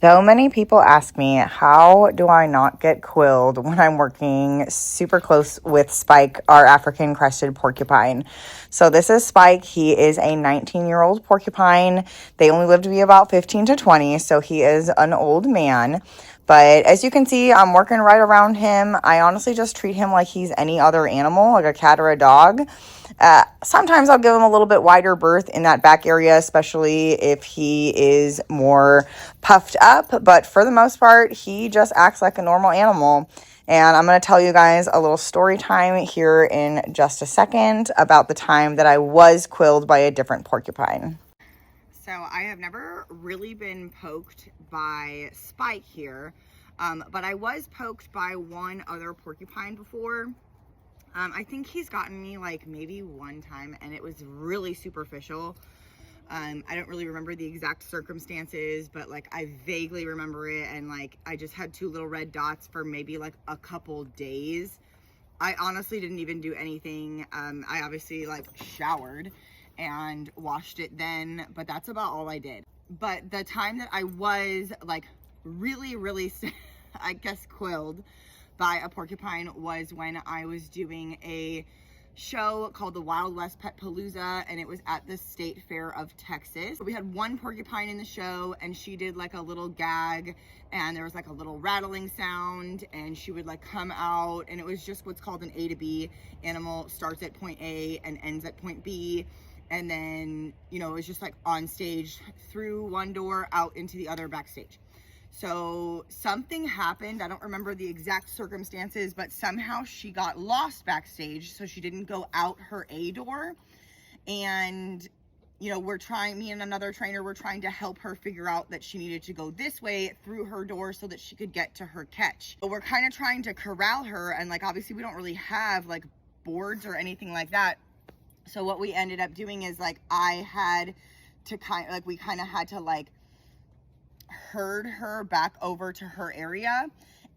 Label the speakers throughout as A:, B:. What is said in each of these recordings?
A: So many people ask me, how do I not get quilled when I'm working super close with Spike, our African crested porcupine? So this is Spike. He is a 19-year-old porcupine. They only live to be about 15 to 20, so he is an old man. But as you can see, I'm working right around him. I honestly just treat him like he's any other animal, like a cat or a dog. Sometimes I'll give him a little bit wider berth in that back area, especially if he is more puffed up. But for the most part, he just acts like a normal animal. And I'm going to tell you guys a little story time here in just a second about the time that I was quilled by a different porcupine. So I have never really been poked by Spike here, but I was poked by one other porcupine before. I think he's gotten me like maybe one time, and it was really superficial. I don't really remember the exact circumstances, but like I vaguely remember it, and like I just had two little red dots for maybe like a couple days. I honestly didn't even do anything. I obviously like showered and washed it then, but that's about all I did. But the time that I was like really I guess quilled by a porcupine was when I was doing a show called the Wild West Pet Palooza, and it was at the State Fair of Texas. We had one porcupine in the show, and she did like a little gag, and there was like a little rattling sound, and she would like come out, and it was just what's called an A to B animal. Starts at point A and ends at point B, and then, you know, it was just like on stage through one door out into the other backstage. So something happened. I don't remember the exact circumstances, but somehow she got lost backstage. So she didn't go out her A door. And, you know, me and another trainer were trying to help her figure out that she needed to go this way through her door so that she could get to her catch. But we're kind of trying to corral her. And like, obviously we don't really have like boards or anything like that. So what we ended up doing is like, we kind of had to like herd her back over to her area.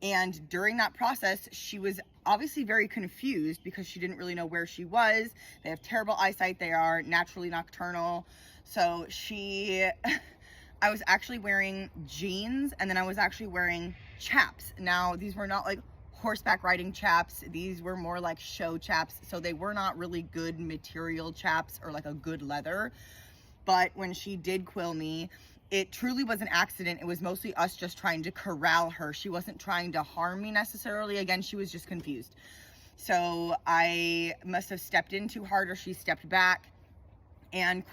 A: And during that process, she was obviously very confused because she didn't really know where she was. They have terrible eyesight. They are naturally nocturnal. So I was actually wearing jeans, and then I was actually wearing chaps. Now, these were not like horseback riding chaps. These were more like show chaps. So they were not really good material chaps or like a good leather. But when she did quill me, it truly was an accident. It was mostly us just trying to corral her. She wasn't trying to harm me necessarily. Again, she was just confused. So I must have stepped in too hard, or she stepped back and